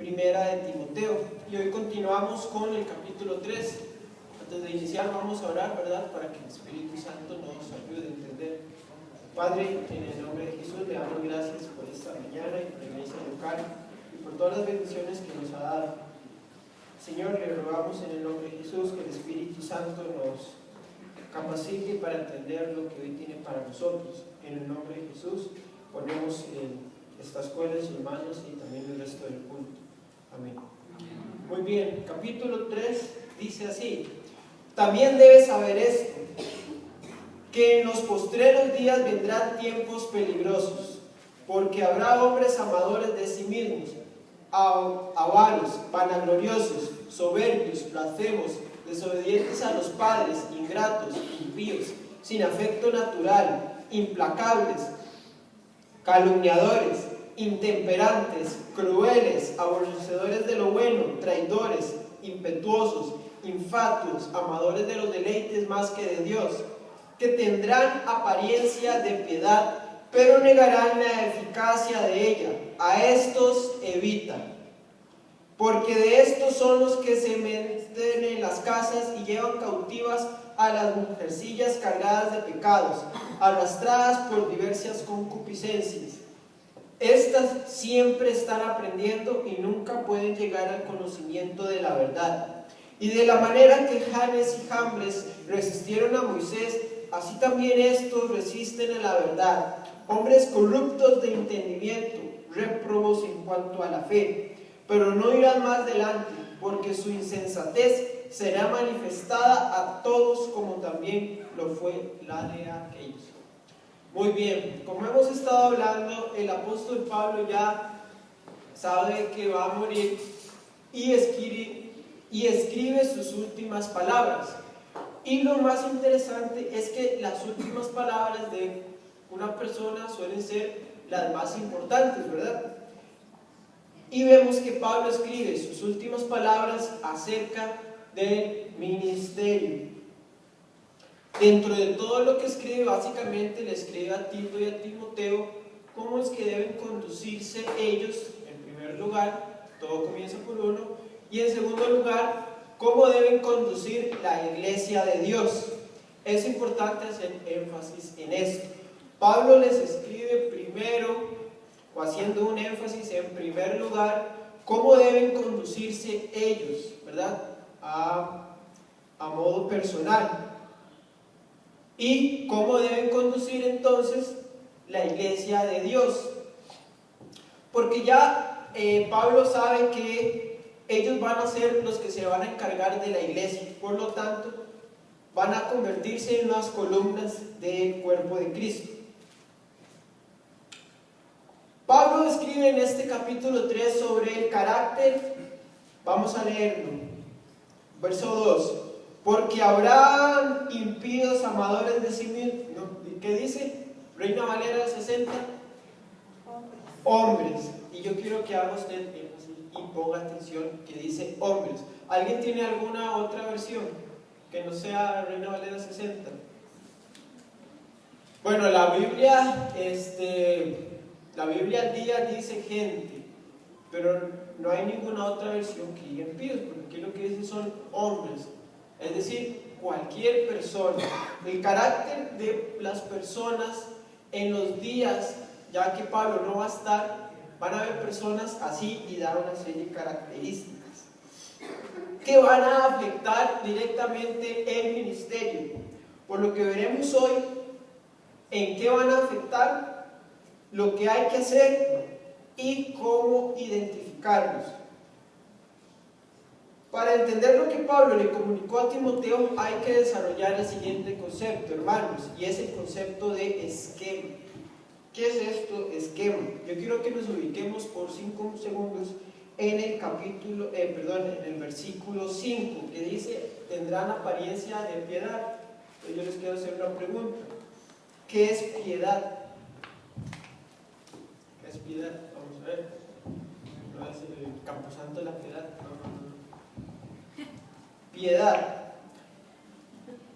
Primera de Timoteo. Y hoy continuamos con el capítulo 3. Antes de iniciar vamos a orar, ¿verdad? Para que el Espíritu Santo nos ayude a entender. Padre, en el nombre de Jesús le damos gracias por esta mañana y por la iglesia local y por todas las bendiciones que nos ha dado. Señor, le rogamos en el nombre de Jesús que el Espíritu Santo nos capacite para entender lo que hoy tiene para nosotros. En el nombre de Jesús ponemos esta escuela en sus manos y también el resto del culto. Amén. Muy bien, capítulo 3 dice así: también debes saber esto, que en los postreros días vendrán tiempos peligrosos, porque habrá hombres amadores de sí mismos, avaros, vanagloriosos, soberbios, blasfemos, desobedientes a los padres, ingratos, impíos, sin afecto natural, implacables, calumniadores, intemperantes, crueles, aborrecedores de lo bueno, traidores, impetuosos, infatuos, amadores de los deleites más que de Dios, que tendrán apariencia de piedad, pero negarán la eficacia de ella. A estos evita, porque de estos son los que se meten en las casas y llevan cautivas a las mujercillas cargadas de pecados, arrastradas por diversas concupiscencias. Estas siempre están aprendiendo y nunca pueden llegar al conocimiento de la verdad. Y de la manera que Janes y Jambres resistieron a Moisés, así también estos resisten a la verdad. Hombres corruptos de entendimiento, réprobos en cuanto a la fe, pero no irán más delante, porque su insensatez será manifestada a todos, como también lo fue la de aquellos. Muy bien, como hemos estado hablando, el apóstol Pablo ya sabe que va a morir y escribe sus últimas palabras. Y lo más interesante es que las últimas palabras de una persona suelen ser las más importantes, ¿verdad? Y vemos que Pablo escribe sus últimas palabras acerca del ministerio. Dentro de todo lo que escribe, básicamente le escribe a Tito y a Timoteo cómo es que deben conducirse ellos, en primer lugar, todo comienza por uno, y en segundo lugar, cómo deben conducir la iglesia de Dios. Es importante hacer énfasis en esto. Pablo les escribe primero, o haciendo un énfasis en primer lugar, cómo deben conducirse ellos, ¿verdad? A modo personal. Y cómo deben conducir entonces la iglesia de Dios. Porque ya Pablo sabe que ellos van a ser los que se van a encargar de la iglesia. Por lo tanto, van a convertirse en las columnas del cuerpo de Cristo. Pablo escribe en este capítulo 3 sobre el carácter. Vamos a leerlo. Verso 2. Porque habrán impíos amadores de sí mismos. ¿Qué dice? Reina Valera 60. Hombres. Y yo quiero que haga usted énfasis y ponga atención que dice hombres. ¿Alguien tiene alguna otra versión que no sea Reina Valera 60? Bueno, la Biblia al día dice gente, pero no hay ninguna otra versión que diga impíos, porque aquí lo que dice son hombres. Es decir, cualquier persona. El carácter de las personas en los días, ya que Pablo no va a estar, van a haber personas así y dar una serie de características que van a afectar directamente el ministerio. Por lo que veremos hoy, en qué van a afectar, lo que hay que hacer y cómo identificarlos. Para entender lo que Pablo le comunicó a Timoteo, hay que desarrollar el siguiente concepto, hermanos, y es el concepto de esquema. ¿Qué es esto? Esquema. Yo quiero que nos ubiquemos por 5 segundos en el versículo 5, que dice: tendrán apariencia de piedad. Entonces yo les quiero hacer una pregunta. ¿Qué es piedad? ¿Qué es piedad? Vamos a ver. No es el Camposanto de la Piedad. Piedad.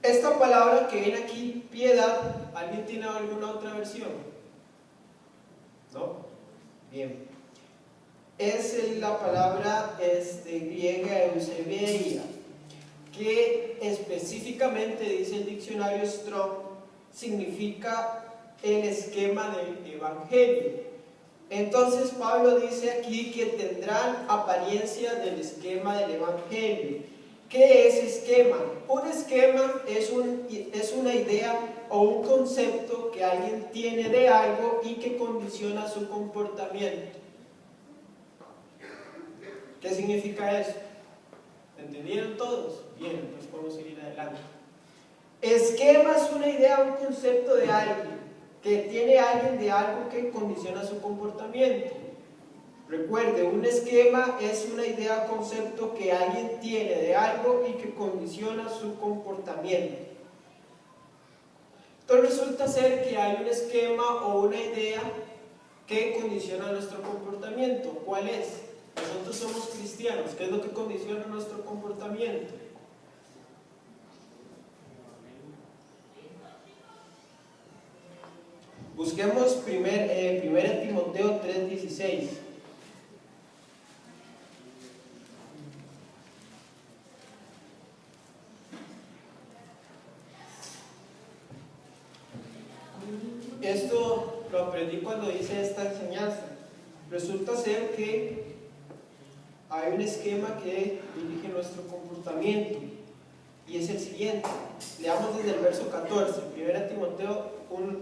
Esta palabra que viene aquí, piedad, ¿alguien tiene alguna otra versión? ¿No? Bien. es la palabra griega eusebeia, que específicamente, dice el diccionario Strong, significa el esquema del evangelio. Entonces Pablo dice aquí que tendrán apariencia del esquema del evangelio. ¿Qué es esquema? Un esquema es una idea o un concepto que alguien tiene de algo y que condiciona su comportamiento. ¿Qué significa eso? ¿Entendieron todos? Bien, pues podemos seguir adelante. Esquema es una idea, un concepto de alguien, que tiene alguien de algo que condiciona su comportamiento. Recuerde, un esquema es una idea o concepto que alguien tiene de algo y que condiciona su comportamiento. Entonces resulta ser que hay un esquema o una idea que condiciona nuestro comportamiento. ¿Cuál es? Nosotros somos cristianos. ¿Qué es lo que condiciona nuestro comportamiento? Busquemos 1 Timoteo 3:16. Esto lo aprendí cuando hice esta enseñanza. Resulta ser que hay un esquema que dirige nuestro comportamiento y es el siguiente. Leamos desde el verso 14, 1 Timoteo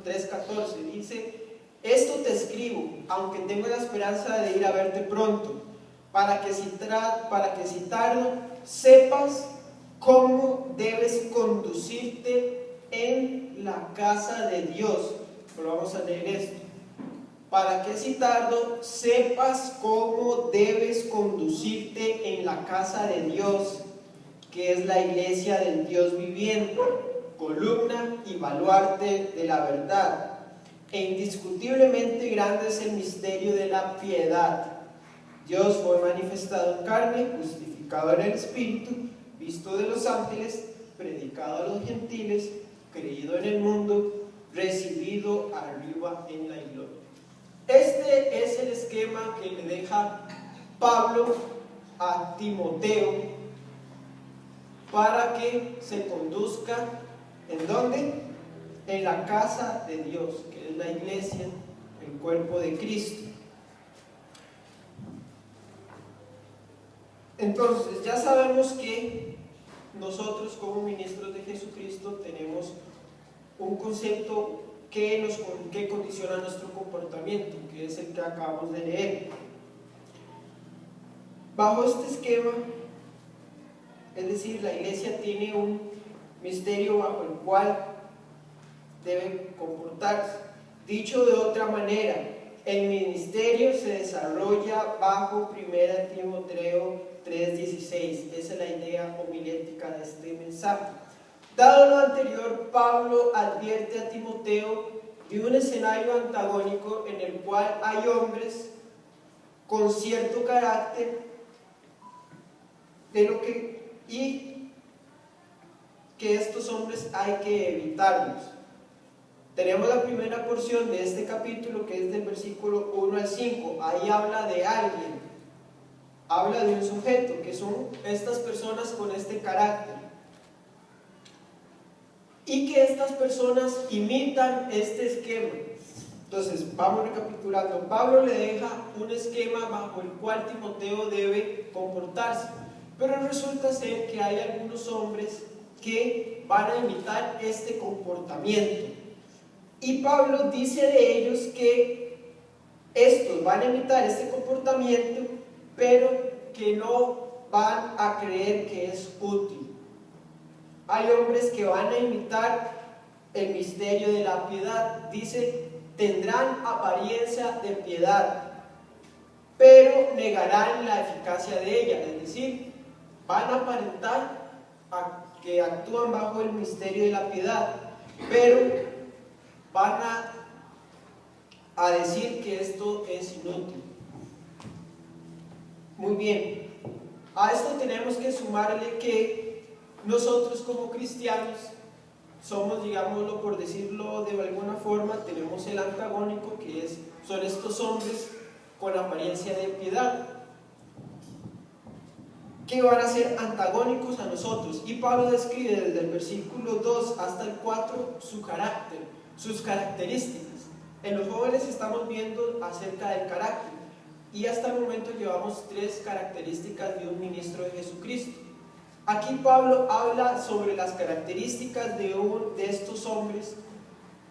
3:14. Dice: esto te escribo, aunque tengo la esperanza de ir a verte pronto, para que si tardo, sepas cómo debes conducirte en la casa de Dios. Pero vamos a leer esto. Para que si tardo, sepas cómo debes conducirte en la casa de Dios, que es la iglesia del Dios viviente, columna y baluarte de la verdad. E indiscutiblemente grande es el misterio de la piedad. Dios fue manifestado en carne, justificado en el Espíritu, visto de los ángeles, predicado a los gentiles, creído en el mundo, recibido arriba en la gloria. Este es el esquema que le deja Pablo a Timoteo para que se conduzca, ¿en dónde? En la casa de Dios, que es la iglesia, el cuerpo de Cristo. Entonces, ya sabemos que nosotros como ministros de Jesucristo tenemos un concepto que condiciona nuestro comportamiento, que es el que acabamos de leer. Bajo este esquema, es decir, la iglesia tiene un misterio bajo el cual debe comportarse. Dicho de otra manera, el ministerio se desarrolla bajo 1 Timoteo 3:16. Esa es la idea homilética de este mensaje. Dado lo anterior, Pablo advierte a Timoteo de un escenario antagónico en el cual hay hombres con cierto carácter y que estos hombres hay que evitarlos. Tenemos la primera porción de este capítulo, que es del versículo 1 al 5. Ahí habla de alguien, habla de un sujeto, que son estas personas con este carácter, y que estas personas imitan este esquema. Entonces, vamos recapitulando. Pablo le deja un esquema bajo el cual Timoteo debe comportarse, pero resulta ser que hay algunos hombres que van a imitar este comportamiento, y Pablo dice de ellos que estos van a imitar este comportamiento, pero que no van a creer que es útil. Hay hombres que van a imitar el misterio de la piedad. Dice: tendrán apariencia de piedad, pero negarán la eficacia de ella. Es decir, van a aparentar que actúan bajo el misterio de la piedad, pero van a decir que esto es inútil. Muy bien, a esto tenemos que sumarle que nosotros como cristianos somos, digámoslo por decirlo de alguna forma, tenemos el antagónico, que son estos hombres con apariencia de piedad, que van a ser antagónicos a nosotros. Y Pablo describe desde el versículo 2 hasta el 4 su carácter, sus características. En los jóvenes estamos viendo acerca del carácter, y hasta el momento llevamos 3 características de un ministro de Jesucristo. Aquí Pablo habla sobre las características de estos hombres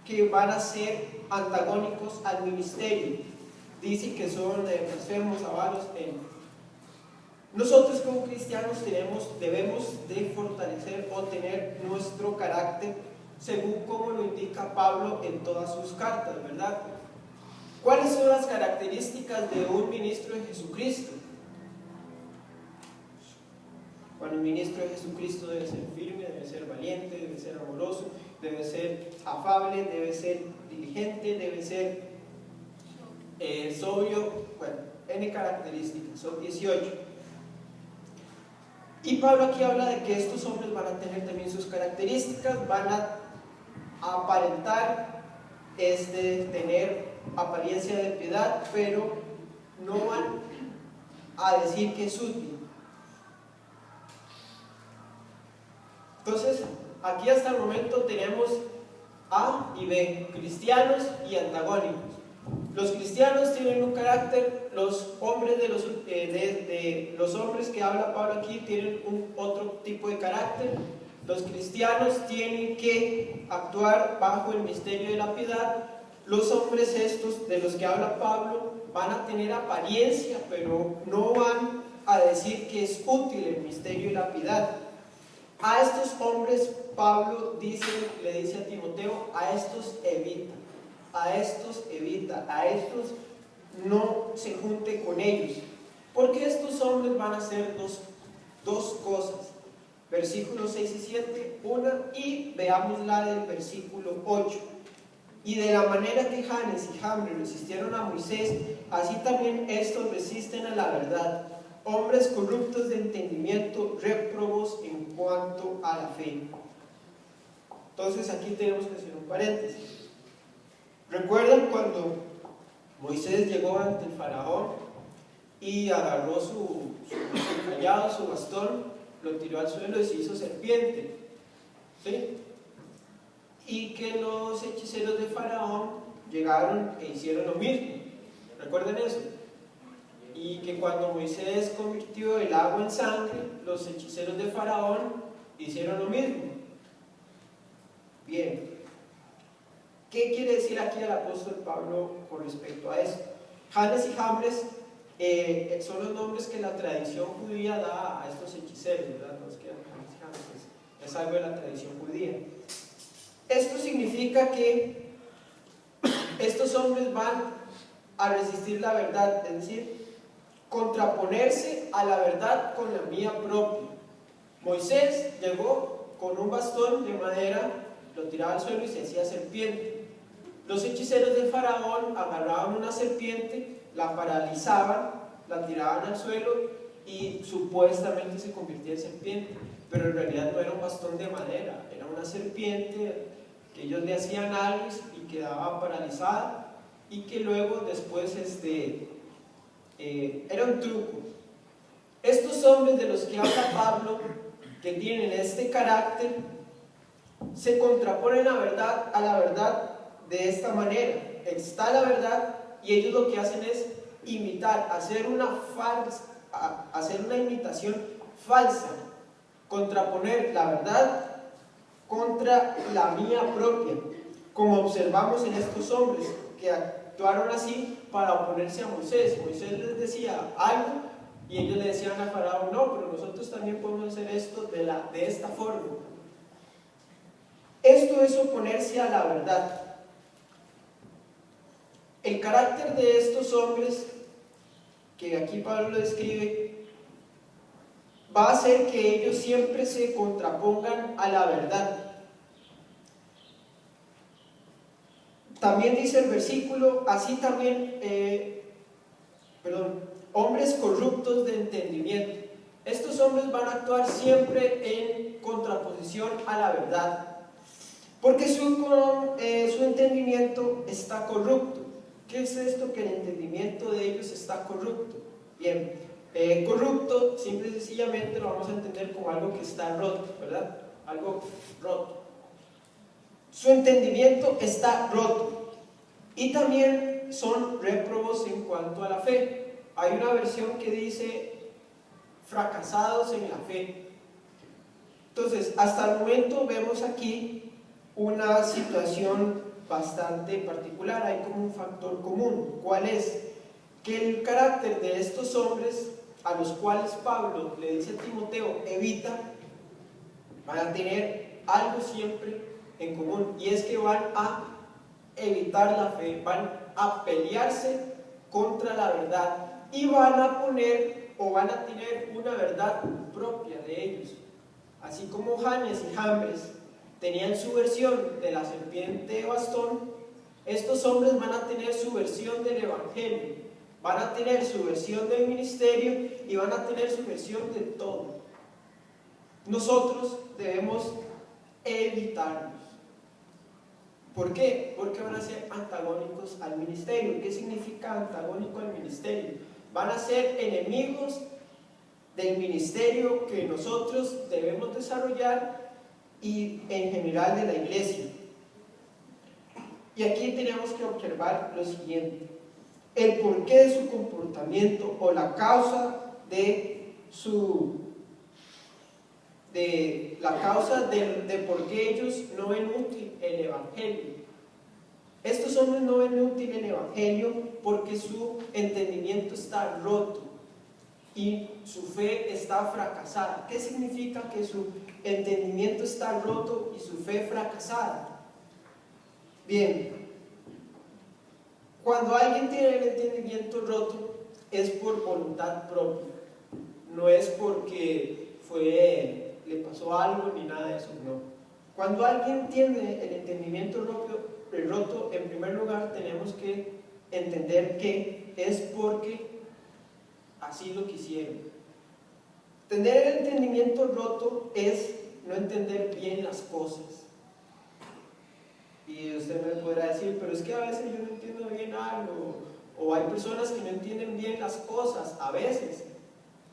que van a ser antagónicos al ministerio. Dice que son blasfemos, avaros. Nosotros como cristianos debemos de fortalecer o tener nuestro carácter según como lo indica Pablo en todas sus cartas, ¿verdad? ¿Cuáles son las características de un ministro de Jesucristo? Bueno, el ministro de Jesucristo debe ser firme, debe ser valiente, debe ser amoroso, debe ser afable, debe ser diligente, debe ser sobrio. Bueno, N características, son 18. Y Pablo aquí habla de que estos hombres van a tener también sus características, van a aparentar tener apariencia de piedad, pero no van a decir que es útil. Entonces, aquí hasta el momento tenemos A y B, cristianos y antagónicos. Los cristianos tienen un carácter, los hombres los hombres que habla Pablo aquí tienen otro tipo de carácter. Los cristianos tienen que actuar bajo el misterio de la piedad. Los hombres estos de los que habla Pablo van a tener apariencia, pero no van a decir que es útil el misterio de la piedad. A estos hombres Pablo le dice a Timoteo, a estos evita, a estos no se junte con ellos, porque estos hombres van a hacer dos cosas. Versículos 6 y 7, una, y veamos la del versículo 8. Y de la manera que Janes y Jambres resistieron a Moisés, así también estos resisten a la verdad. Hombres corruptos de entendimiento, réprobos en cuanto a la fe. Entonces aquí tenemos que hacer un paréntesis. ¿Recuerdan cuando Moisés llegó ante el faraón y agarró su callado, su bastón, lo tiró al suelo y se hizo serpiente? ¿Sí? Y que los hechiceros de faraón llegaron e hicieron lo mismo. ¿Recuerdan eso? Y que cuando Moisés convirtió el agua en sangre, los hechiceros de faraón hicieron lo mismo. Bien, ¿qué quiere decir aquí el apóstol Pablo con respecto a esto? Janes y Jambres son los nombres que la tradición judía da a estos hechiceros, ¿verdad? No es que Janes y Jambres es algo de la tradición judía. Esto significa que estos hombres van a resistir la verdad, es decir, contraponerse a la verdad con la mía propia. Moisés llegó con un bastón de madera, lo tiraba al suelo y se hacía serpiente. Los hechiceros de faraón agarraban una serpiente, la paralizaban, la tiraban al suelo y supuestamente se convertía en serpiente, pero en realidad no era un bastón de madera, era una serpiente que ellos le hacían algo y quedaba paralizada, y que luego después era un truco. Estos hombres de los que habla Pablo, que tienen este carácter, se contraponen a la verdad de esta manera. Está la verdad y ellos lo que hacen es imitar, hacer una imitación falsa, contraponer la verdad contra la mía propia, como observamos en estos hombres que actuaron así para oponerse a Moisés. Moisés les decía algo y ellos le decían a Faraón, no, pero nosotros también podemos hacer esto de esta forma. Esto es oponerse a la verdad. El carácter de estos hombres, que aquí Pablo lo describe, va a hacer que ellos siempre se contrapongan a la verdad. También dice el versículo, así también, hombres corruptos de entendimiento. Estos hombres van a actuar siempre en contraposición a la verdad, porque su entendimiento está corrupto. ¿Qué es esto que el entendimiento de ellos está corrupto? Bien, corrupto, simple y sencillamente lo vamos a entender como algo que está roto, ¿verdad? Algo roto. Su entendimiento está roto. Y también son réprobos en cuanto a la fe. Hay una versión que dice fracasados en la fe. Entonces, hasta el momento vemos aquí una situación bastante particular. Hay como un factor común. ¿Cuál es? Que el carácter de estos hombres, a los cuales Pablo le dice a Timoteo, evita, van a tener algo siempre en común, y es que van a evitar la fe, van a pelearse contra la verdad y van a poner o van a tener una verdad propia de ellos. Así como Janes y Jambres tenían su versión de la serpiente de bastón, estos hombres van a tener su versión del evangelio, van a tener su versión del ministerio y van a tener su versión de todo. Nosotros debemos evitarlos. ¿Por qué? Porque van a ser antagónicos al ministerio. ¿Qué significa antagónico al ministerio? Van a ser enemigos del ministerio que nosotros debemos desarrollar y en general de la iglesia. Y aquí tenemos que observar lo siguiente: el porqué de su comportamiento o la causa de por qué ellos no ven útil el evangelio. Estos hombres no ven útil el evangelio porque su entendimiento está roto y su fe está fracasada. ¿Qué significa que su entendimiento está roto y su fe fracasada? Bien, cuando alguien tiene el entendimiento roto es por voluntad propia, no es porque le pasó algo ni nada de eso, no. Cuando alguien tiene el entendimiento roto, en primer lugar tenemos que entender que es porque así lo quisieron. Tener el entendimiento roto es no entender bien las cosas. Y usted me podrá decir, pero es que a veces yo no entiendo bien algo, o hay personas que no entienden bien las cosas, a veces.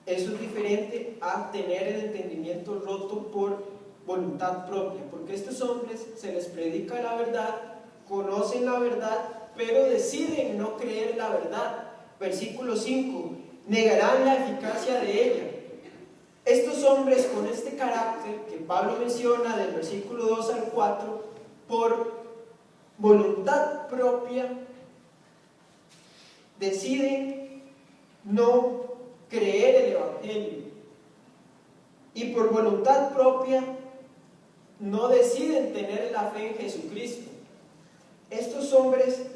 Eso es diferente a tener el entendimiento roto por voluntad propia, porque a estos hombres se les predica la verdad, conocen la verdad, pero deciden no creer la verdad. Versículo 5, negarán la eficacia de ella. Estos hombres con este carácter que Pablo menciona del versículo 2 al 4, por voluntad propia, deciden no creer el evangelio, y por voluntad propia no deciden tener la fe en Jesucristo. Estos hombres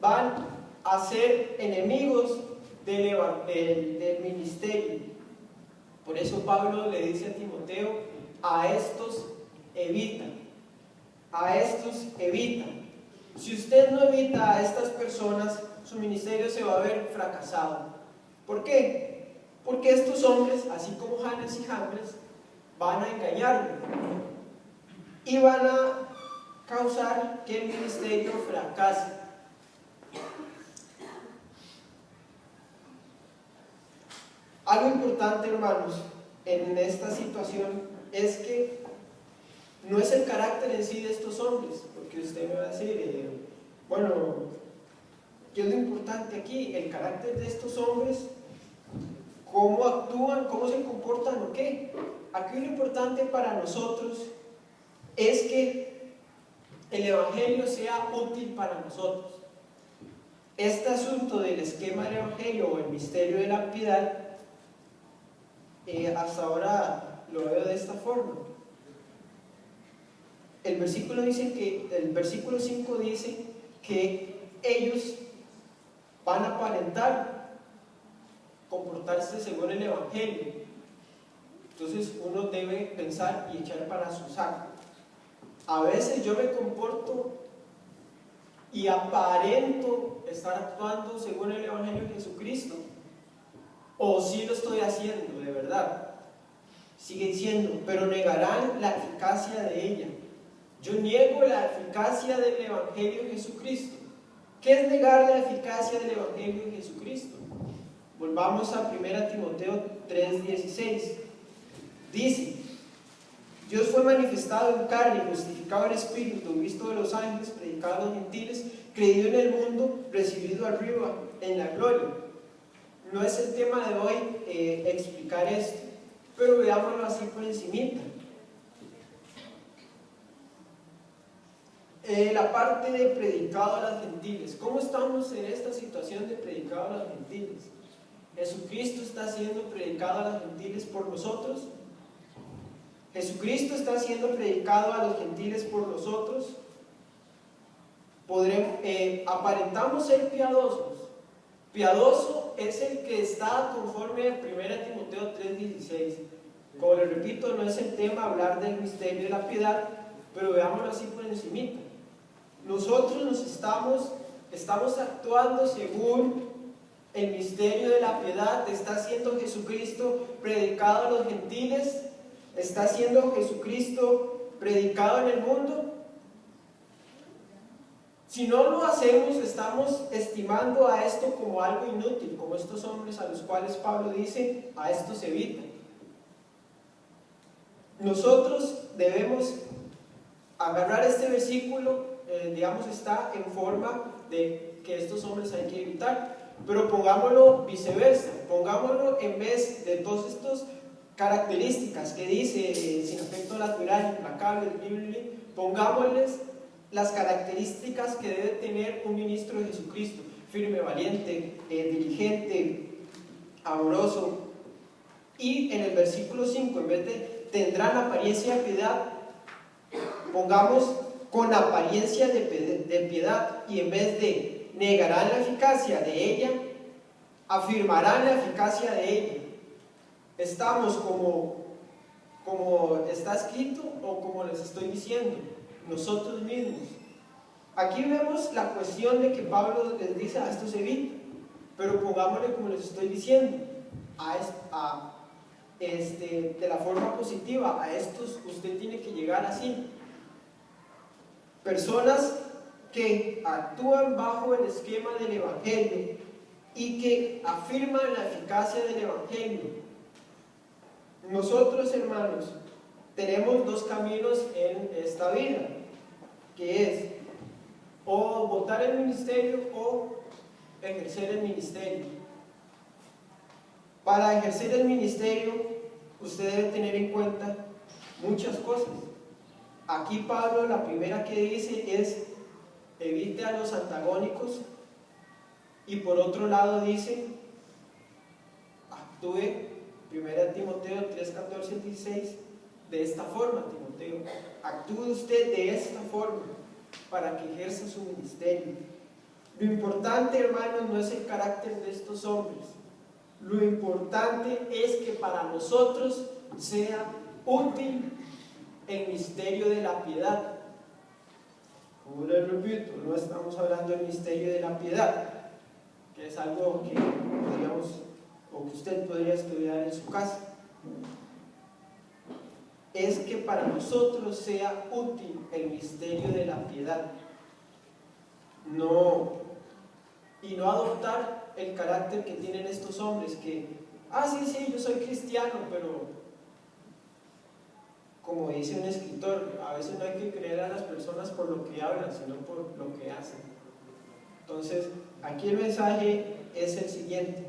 van a ser enemigos del ministerio. Por eso Pablo le dice a Timoteo, a estos evitan. Si usted no evita a estas personas, su ministerio se va a ver fracasado. ¿Por qué? Porque estos hombres, así como Janes y Jambres, van a engañarlo y van a causar que el ministerio fracase. Algo importante, hermanos, en esta situación es que no es el carácter en sí de estos hombres, porque usted me va a decir, bueno, ¿qué es lo importante aquí? El carácter de estos hombres, cómo actúan, cómo se comportan o qué. Aquí lo importante para nosotros es que el evangelio sea útil para nosotros. Este asunto del esquema del evangelio o el misterio de la piedad, hasta ahora lo veo de esta forma. El versículo 5 dice que ellos van a aparentar comportarse según el evangelio. Entonces uno debe pensar y echar para su saco. A veces yo me comporto y aparento estar actuando según el evangelio de Jesucristo, o sí lo estoy haciendo de verdad. Sigue diciendo, pero negarán la eficacia de ella. Yo niego la eficacia del evangelio de Jesucristo. ¿Qué es negar la eficacia del Evangelio de Jesucristo? Volvamos a 1 Timoteo 3:16. Dice: Dios fue manifestado en carne, justificado en espíritu, visto de los ángeles, predicado a los gentiles, creído en el mundo, recibido arriba en la gloria. No es el tema de hoy explicar esto, pero veámoslo así por encimita. La parte de predicado a los gentiles. ¿Cómo estamos en esta situación de predicado a los gentiles? ¿Jesucristo está siendo predicado a los gentiles por nosotros? ¿Jesucristo está siendo predicado a los gentiles por nosotros? Aparentamos ser piadosos. Piadoso es el que está conforme a 1 Timoteo 3:16. Como les repito, no es el tema hablar del misterio de la piedad, pero veámoslo así por encimita. Nosotros estamos actuando según el misterio de la piedad. ¿Está siendo Jesucristo predicado a los gentiles? ¿Está siendo Jesucristo predicado en el mundo? Si no lo hacemos, estamos estimando a esto como algo inútil, como estos hombres a los cuales Pablo dice: a esto se evita. Nosotros debemos agarrar este versículo, está en forma de que estos hombres hay que evitar, pero pongámoslo viceversa, pongámoslo en vez de todas estas características que dice sin afecto natural, implacable, libre, pongámosles las características que debe tener un ministro de Jesucristo: firme, valiente, diligente, amoroso. Y en el versículo 5, en vez de tendrán apariencia de piedad, pongamos con apariencia de piedad, y en vez de negarán la eficacia de ella, afirmarán la eficacia de ella. Estamos como está escrito o como les estoy diciendo, nosotros mismos. Aquí vemos la cuestión de que Pablo les dice: a esto se evita, pero pongámosle como les estoy diciendo, de la forma positiva: a estos usted tiene que llegar así. Personas que actúan bajo el esquema del Evangelio y que afirman la eficacia del Evangelio. Nosotros, hermanos, tenemos dos caminos en esta vida, que es o votar el ministerio o ejercer el ministerio. Para ejercer el ministerio, usted debe tener en cuenta muchas cosas. Aquí Pablo, la primera que dice es: evite a los antagónicos, y por otro lado dice: actúe, 1 Timoteo 3:14-16, de esta forma. Timoteo, actúe usted de esta forma para que ejerza su ministerio. Lo importante, hermanos, no es el carácter de estos hombres. Lo importante es que para nosotros sea útil el misterio de la piedad. Como les repito, no estamos hablando del misterio de la piedad, que es algo que podríamos, o que usted podría estudiar en su casa. Es que para nosotros sea útil el misterio de la piedad. Y no adoptar el carácter que tienen estos hombres, que, sí, yo soy cristiano, pero como dice un escritor, a veces no hay que creer a las personas por lo que hablan, sino por lo que hacen. Entonces, aquí el mensaje es el siguiente: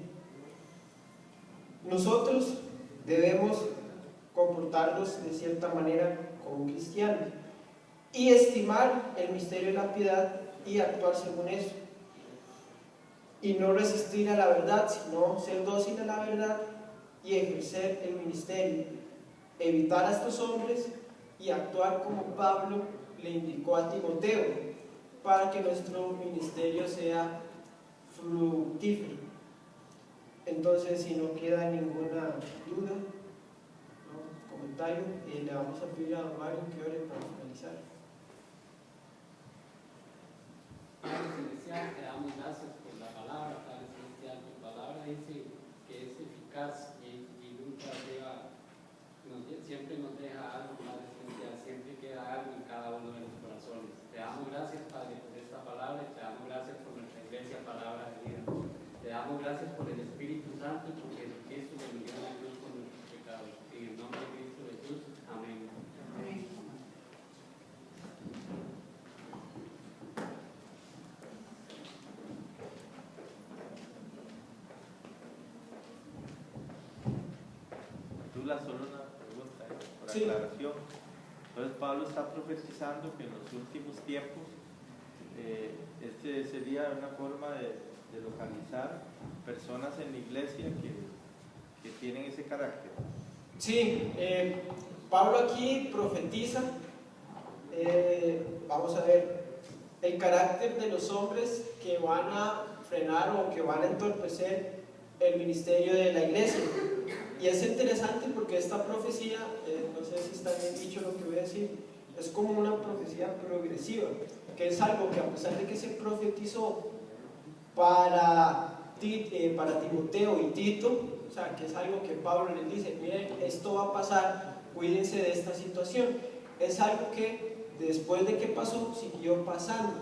nosotros debemos comportarnos de cierta manera como cristianos y estimar el misterio de la piedad y actuar según eso, y no resistir a la verdad, sino ser dócil a la verdad y ejercer el ministerio, evitar a estos hombres y actuar como Pablo le indicó a Timoteo, para que nuestro ministerio sea fructífero. Entonces, si no queda ninguna duda, comentario, le vamos a pedir a don Mario que ore para finalizar. Padre Celestial, te damos gracias por la palabra. Padre Celestial, tu palabra dice que es eficaz y nunca siempre nos deja algo. Padre Celestial, siempre queda algo en cada uno de los corazones. Te damos gracias, Padre, por esta palabra, y te damos gracias por nuestra Zula, solo una pregunta, por Sí. aclaración. Entonces Pablo está profetizando que en los últimos tiempos este sería una forma de localizar personas en la iglesia que tienen ese carácter. Sí, Pablo aquí profetiza, vamos a ver, el carácter de los hombres que van a frenar o que van a entorpecer el ministerio de la iglesia. Y es interesante porque esta profecía, no sé si está bien dicho lo que voy a decir, es como una profecía progresiva, que es algo que a pesar de que se profetizó para Timoteo y Tito, o sea, que es algo que Pablo les dice, miren, esto va a pasar, cuídense de esta situación, es algo que después de que pasó, siguió pasando.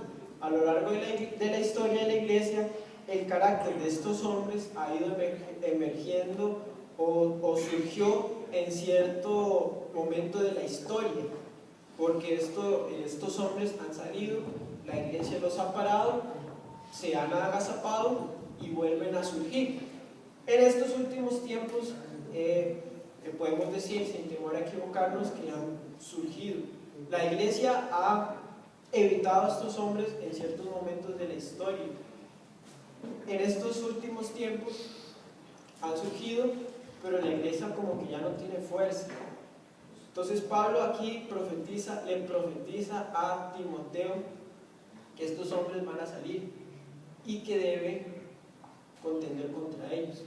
A lo largo de la historia de la iglesia, el carácter de estos hombres ha ido emergiendo o surgió en cierto momento de la historia, porque estos hombres han salido, la iglesia los ha parado, se han agazapado y vuelven a surgir. En estos últimos tiempos, podemos decir, sin temor a equivocarnos, que han surgido. La iglesia ha evitado a estos hombres en ciertos momentos de la historia. En estos últimos tiempos han surgido, pero la iglesia como que ya no tiene fuerza. Entonces Pablo aquí le profetiza a Timoteo que estos hombres van a salir y que debe contender contra ellos.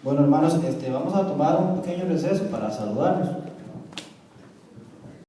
Bueno, hermanos, vamos a tomar un pequeño receso para saludarnos.